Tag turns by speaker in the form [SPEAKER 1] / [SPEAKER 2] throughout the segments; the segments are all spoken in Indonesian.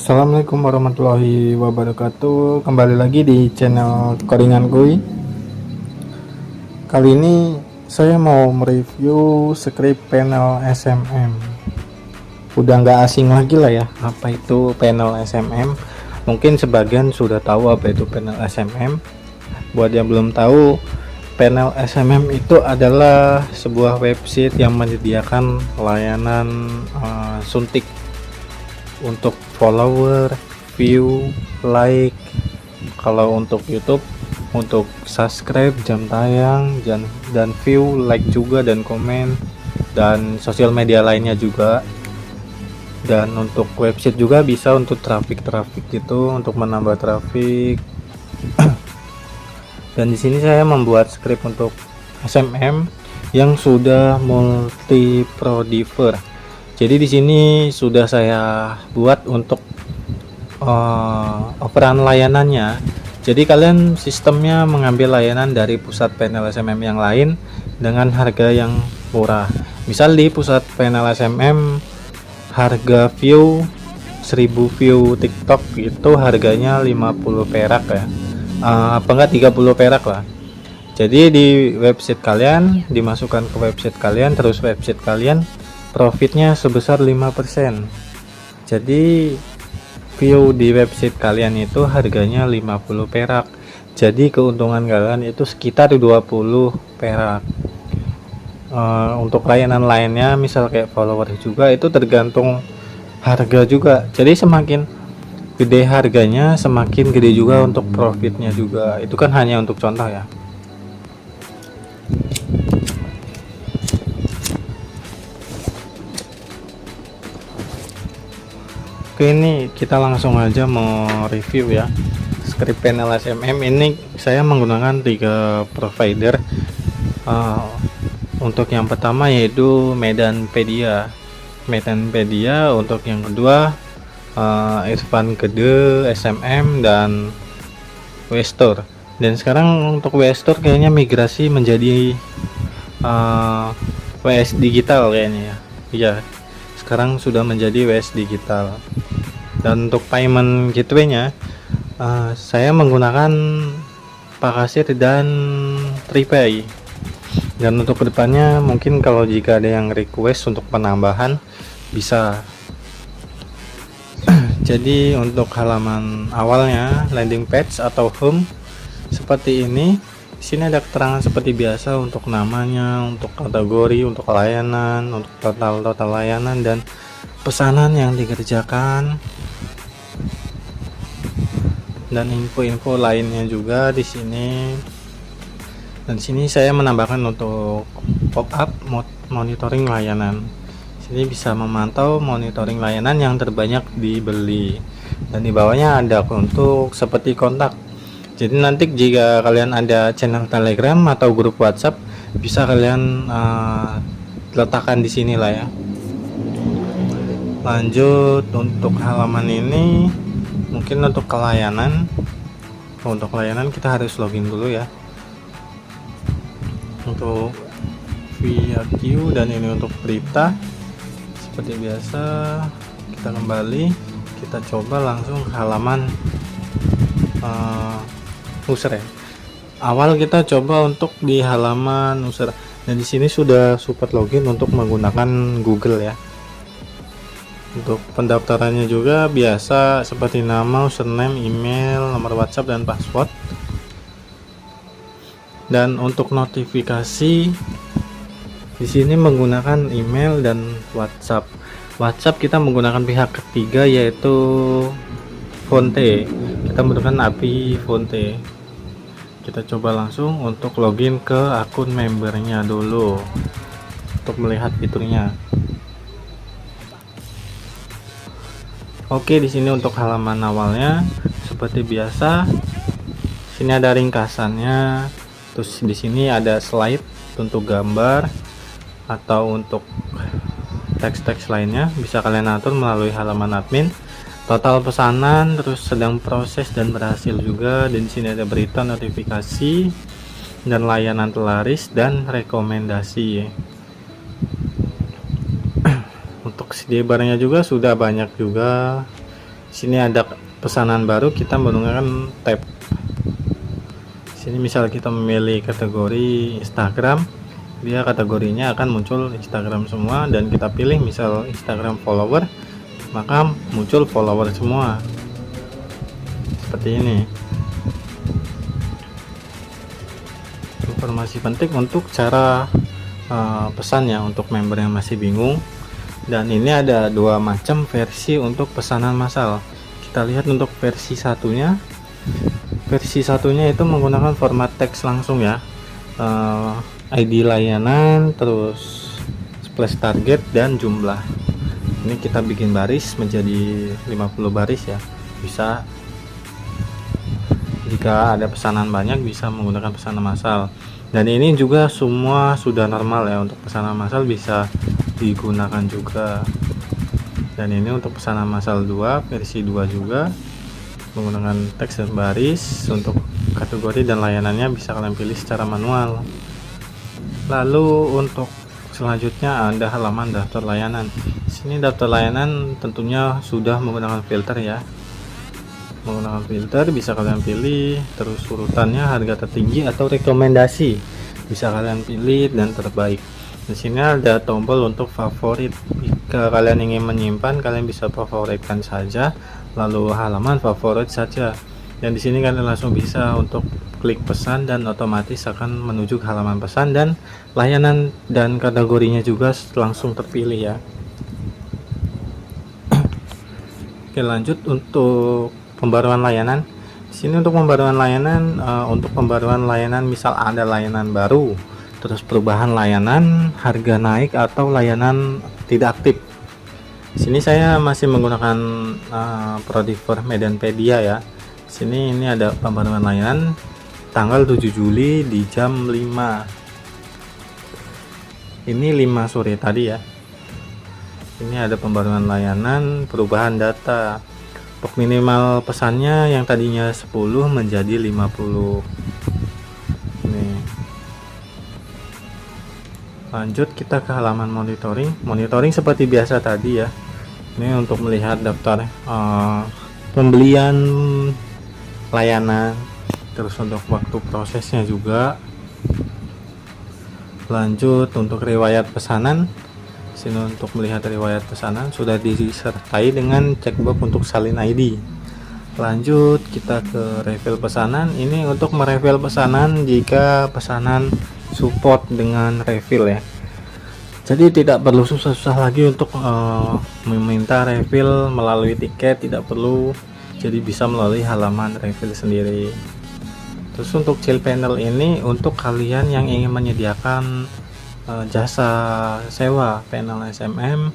[SPEAKER 1] Assalamualaikum warahmatullahi wabarakatuh. Kembali lagi di channel Codingan Kui. Kali ini saya mau mereview script panel SMM. Udah nggak asing lagi lah ya, apa itu panel SMM. Mungkin sebagian sudah tahu apa itu panel SMM. Buat yang belum tahu, panel SMM itu adalah sebuah website yang menyediakan layanan suntik untuk follower, view, like. Kalau untuk YouTube, untuk subscribe, jam tayang, dan view, like juga, dan komen, dan sosial media lainnya juga. Dan untuk website juga bisa untuk traffic gitu, untuk menambah traffic. Dan di sini saya membuat script untuk SMM yang sudah multi prodiver. Jadi di sini sudah saya buat untuk operan layanannya. Jadi kalian sistemnya mengambil layanan dari pusat panel SMM yang lain dengan harga yang murah. Misal di pusat panel SMM harga view 1000 view TikTok itu harganya 50 perak ya. Apa enggak 30 perak lah. Jadi di website kalian dimasukkan ke website kalian, terus website kalian profitnya sebesar 5%. Jadi view di website kalian itu harganya 50 perak. Jadi keuntungan kalian itu sekitar 20 perak. Untuk layanan lainnya misal kayak follower juga itu tergantung harga juga. Jadi semakin gede harganya semakin gede juga untuk profitnya juga. Itu kan hanya untuk contoh ya. Oke, ini kita langsung aja mau review ya script panel SMM. Ini saya menggunakan 3 provider. Untuk yang pertama yaitu Medanpedia. Untuk yang kedua Irfan Gede SMM dan Westor. Dan sekarang untuk Westor kayaknya migrasi menjadi WS Digital kayaknya ya. Iya, sekarang sudah menjadi WS Digital. Dan untuk payment gateway-nya saya menggunakan Pakasir dan Tripay. Dan untuk kedepannya mungkin kalau jika ada yang request untuk penambahan bisa. Jadi untuk halaman awalnya landing page atau home seperti ini. Di sini ada keterangan seperti biasa untuk namanya, untuk kategori, untuk layanan, untuk total layanan dan pesanan yang dikerjakan. Dan info-info lainnya juga di sini. Dan di sini saya menambahkan untuk pop-up monitoring layanan. Sini bisa memantau monitoring layanan yang terbanyak dibeli. Dan di bawahnya ada untuk seperti kontak. Jadi nanti jika kalian ada channel Telegram atau grup WhatsApp bisa kalian letakkan di sini lah ya. Lanjut untuk halaman ini mungkin untuk layanan. Untuk layanan kita harus login dulu ya. Untuk VRQ dan ini untuk berita seperti biasa. Kita kembali, kita coba langsung ke halaman user ya. Awal kita coba untuk di halaman user. Dan di sini sudah support login untuk menggunakan Google ya. Untuk pendaftarannya juga biasa seperti nama, username, email, nomor WhatsApp dan password. Dan untuk notifikasi di sini menggunakan email dan WhatsApp. WhatsApp kita menggunakan pihak ketiga yaitu Fonte. Kita menggunakan API Fonte. Kita coba langsung untuk login ke akun membernya dulu untuk melihat fiturnya. Oke, di sini untuk halaman awalnya seperti biasa. Sini ada ringkasannya. Terus di sini ada slide untuk gambar atau untuk teks-teks lainnya bisa kalian atur melalui halaman admin. Total pesanan, terus sedang proses dan berhasil juga. Dan di sini ada berita, notifikasi, dan layanan telaris dan rekomendasi. Untuk CD barnya juga sudah banyak juga. Sini ada pesanan baru, kita menggunakan tab. Sini misal kita memilih kategori Instagram, dia kategorinya akan muncul Instagram semua, dan kita pilih misal Instagram follower, maka muncul follower semua seperti ini. Informasi penting untuk cara pesannya untuk member yang masih bingung. Dan ini ada dua macam versi untuk pesanan massal. Kita lihat untuk versi satunya. Versi satunya itu menggunakan format teks langsung ya, ID layanan, terus splash target dan jumlah. Ini kita bikin baris menjadi 50 baris ya, bisa. Jika ada pesanan banyak bisa menggunakan pesanan massal. Dan ini juga semua sudah normal ya, untuk pesanan massal bisa digunakan juga. Dan ini untuk pesanan massal 2 versi 2 juga menggunakan teks dan baris. Untuk kategori dan layanannya bisa kalian pilih secara manual. Lalu untuk selanjutnya ada halaman daftar layanan. Sini daftar layanan tentunya sudah menggunakan filter ya. Menggunakan filter bisa kalian pilih, terus urutannya harga tertinggi atau rekomendasi bisa kalian pilih, dan terbaik. Di sini ada tombol untuk favorit. Jika kalian ingin menyimpan, kalian bisa favoritkan saja, lalu halaman favorit saja. Dan di sini kalian langsung bisa untuk klik pesan dan otomatis akan menuju ke halaman pesan, dan layanan dan kategorinya juga langsung terpilih ya. Oke, lanjut untuk pembaruan layanan. Di sini untuk pembaruan layanan, untuk pembaruan layanan misal ada layanan baru, terus perubahan layanan, harga naik, atau layanan tidak aktif. Di sini saya masih menggunakan Prodiver Medanpedia ya. Di sini ini ada pembaruan layanan tanggal 7 Juli di jam 5. Ini 5 sore tadi ya. Ini ada pembaruan layanan perubahan data. Untuk minimal pesannya yang tadinya 10 menjadi 50. Nih. Lanjut kita ke halaman monitoring. Monitoring seperti biasa tadi ya. Ini untuk melihat daftar pembelian layanan, terus untuk waktu prosesnya juga. Lanjut untuk riwayat pesanan. Sini untuk melihat riwayat pesanan sudah disertai dengan checkbox untuk salin ID. Lanjut kita ke refill pesanan. Ini untuk merefill pesanan jika pesanan support dengan refill ya. Jadi tidak perlu susah-susah lagi untuk meminta refill melalui tiket, tidak perlu. Jadi bisa melalui halaman refill sendiri. Terus untuk chill panel ini untuk kalian yang ingin menyediakan jasa sewa panel SMM.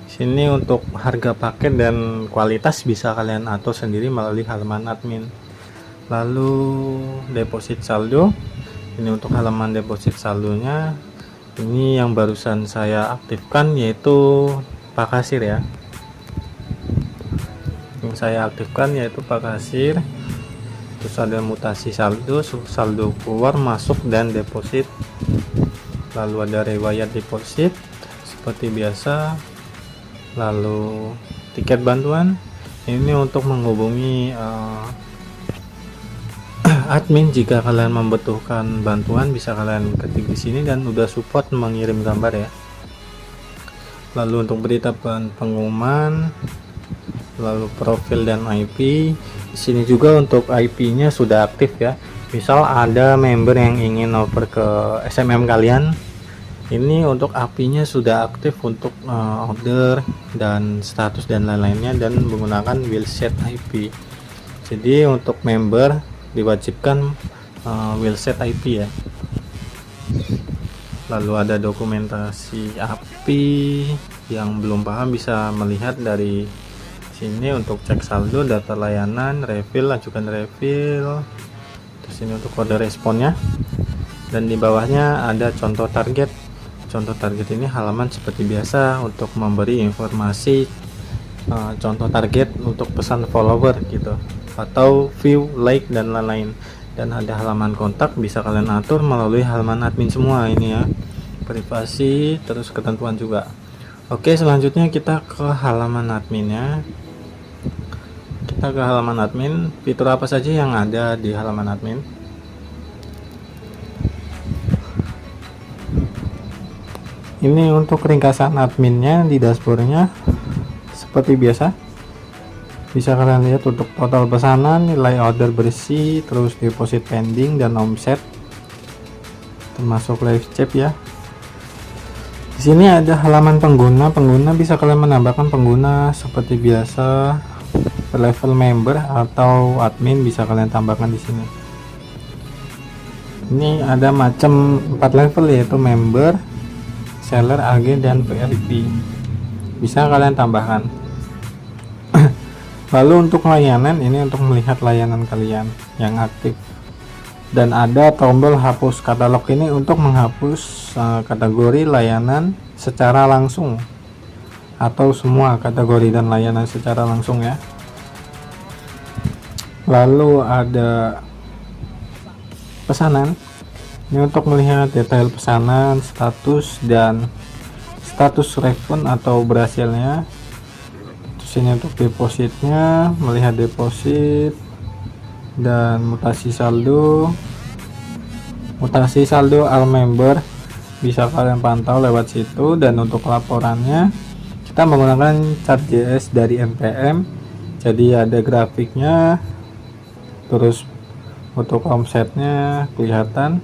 [SPEAKER 1] Sini untuk harga paket dan kualitas bisa kalian atur sendiri melalui halaman admin. Lalu deposit saldo. Ini untuk halaman deposit saldonya. Ini yang barusan saya aktifkan yaitu Pak Kasir ya. Yang saya aktifkan yaitu Pak Kasir. Terus ada mutasi saldo, saldo keluar, masuk, dan deposit. Lalu ada riwayat deposit seperti biasa. Lalu tiket bantuan. Ini untuk menghubungi admin jika kalian membutuhkan bantuan, bisa kalian ketik di sini dan udah support mengirim gambar ya. Lalu untuk berita pengumuman, lalu profil dan IP. Di sini juga untuk IP-nya sudah aktif ya. Misal ada member yang ingin over ke SMM kalian, ini untuk IP-nya sudah aktif untuk order dan status dan lain-lainnya, dan menggunakan will set IP. Jadi untuk member diwajibkan will set IP ya. Lalu ada dokumentasi API. Yang belum paham bisa melihat dari sini untuk cek saldo, data layanan, refill, ajukan refill. Terus ini untuk kode responnya, dan di bawahnya ada contoh target. Contoh target ini halaman seperti biasa untuk memberi informasi contoh target untuk pesan follower gitu, atau view, like, dan lain-lain. Dan ada halaman kontak, bisa kalian atur melalui halaman admin semua ini ya. Privasi, terus ketentuan juga. Oke, selanjutnya kita ke halaman adminnya. Kita ke halaman admin. Fitur apa saja yang ada di halaman admin? Ini untuk ringkasan adminnya di dashboardnya seperti biasa. Bisa kalian lihat untuk total pesanan, nilai order bersih, terus deposit pending dan omset, termasuk live chat ya. Di sini ada halaman pengguna. Pengguna bisa kalian menambahkan pengguna seperti biasa, level member atau admin bisa kalian tambahkan di sini. Ini ada macam 4 level, yaitu member, seller, agen, dan VIP. Bisa kalian tambahkan. Lalu untuk layanan, ini untuk melihat layanan kalian yang aktif. Dan ada tombol hapus katalog, ini untuk menghapus kategori layanan secara langsung atau semua kategori dan layanan secara langsung ya. Lalu ada pesanan, ini untuk melihat detail pesanan, status, dan status refund atau berhasilnya. Terus ini untuk depositnya, melihat deposit dan mutasi saldo. Mutasi saldo all member bisa kalian pantau lewat situ. Dan untuk laporannya kita menggunakan Chart.js dari npm, jadi ada grafiknya, terus untuk omsetnya kelihatan,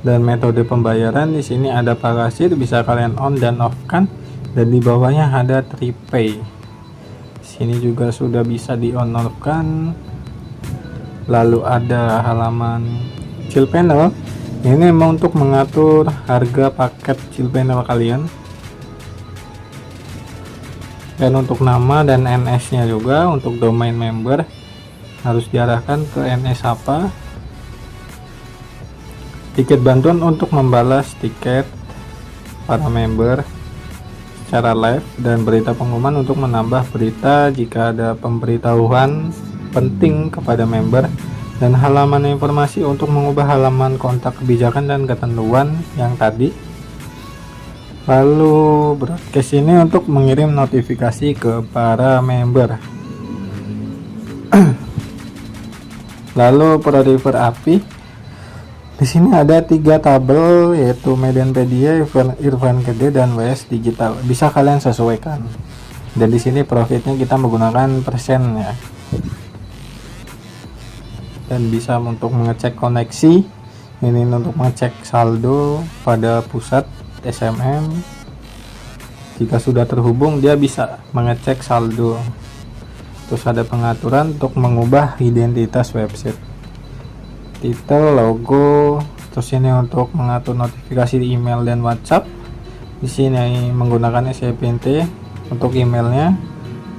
[SPEAKER 1] dan metode pembayaran di sini ada parasit, bisa kalian on dan off kan, dan di bawahnya ada TriPay. Sini juga sudah bisa di on off kan. Lalu ada halaman chill panel, ini memang untuk mengatur harga paket chill panel kalian, dan untuk nama dan NS nya juga. Untuk domain member harus diarahkan ke NS apa. Tiket bantuan untuk membalas tiket para member secara live, dan berita pengumuman untuk menambah berita jika ada pemberitahuan penting kepada member, dan halaman informasi untuk mengubah halaman kontak kebijakan dan ketentuan yang tadi. Lalu broadcast ini untuk mengirim notifikasi ke para member. Lalu Prodiver API. Di sini ada 3 tabel, yaitu Medianpedia, Irfan Gede, dan WS Digital. Bisa kalian sesuaikan. Dan di sini profitnya kita menggunakan persen ya. Dan bisa untuk mengecek koneksi. Ini untuk mengecek saldo pada pusat SMM. Jika sudah terhubung, dia bisa mengecek saldo. Terus ada pengaturan untuk mengubah identitas website, titel, logo. Terus ini untuk mengatur notifikasi di email dan WhatsApp. Di sini menggunakan SCPNT untuk emailnya,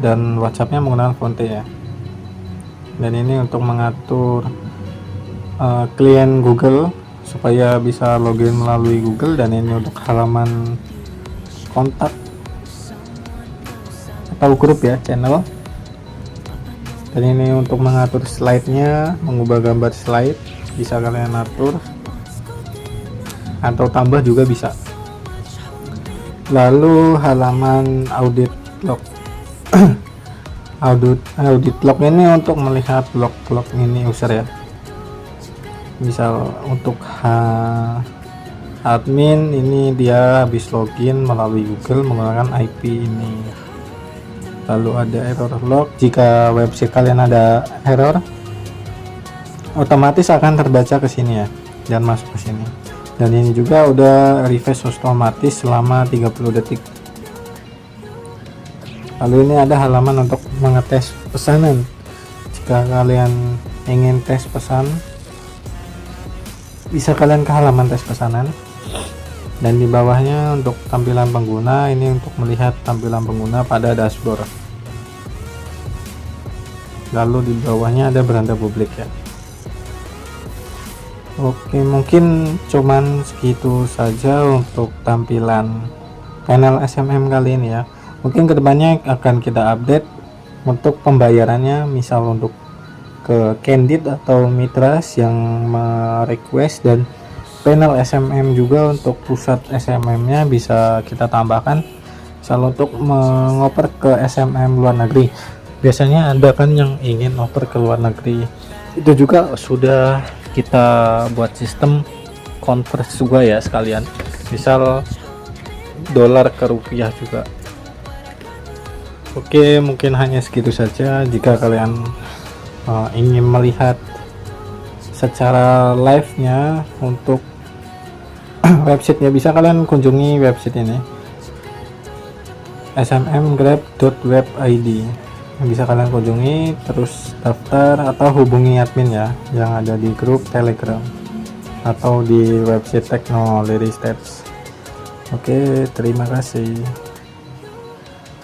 [SPEAKER 1] dan WhatsAppnya menggunakan Fonte ya. Dan ini untuk mengatur klien Google supaya bisa login melalui Google. Dan ini untuk halaman kontak atau grup ya, channel. Dan ini untuk mengatur slide-nya, mengubah gambar slide, bisa kalian atur atau tambah juga bisa. Lalu halaman audit log. audit log ini untuk melihat log-log ini user ya. Misal untuk admin, ini dia habis login melalui Google menggunakan IP ini. Lalu ada error log, jika website kalian ada error otomatis akan terbaca ke sini ya, dan masuk ke sini. Dan ini juga udah refresh otomatis selama 30 detik. Lalu ini ada halaman untuk mengetes pesanan. Jika kalian ingin tes pesan, bisa kalian ke halaman tes pesanan. Dan di bawahnya untuk tampilan pengguna, ini untuk melihat tampilan pengguna pada dashboard. Lalu di bawahnya ada beranda publik ya. Oke, mungkin cuman segitu saja untuk tampilan panel SMM kali ini ya. Mungkin kedepannya akan kita update untuk pembayarannya, misal untuk ke candid atau mitras yang request, dan panel SMM juga untuk pusat SMM nya bisa kita tambahkan misal untuk mengoper ke SMM luar negeri. biasanya ada kan yang ingin oper ke luar negeri, itu juga sudah kita buat sistem convert juga ya sekalian, misal dolar ke rupiah juga. Oke, mungkin hanya segitu saja. Jika kalian ingin melihat secara live nya untuk websitenya, bisa kalian kunjungi website ini, smmgrab.webid, bisa kalian kunjungi, terus daftar atau hubungi admin ya yang ada di grup Telegram atau di website Teknolori Stats. Oke, terima kasih.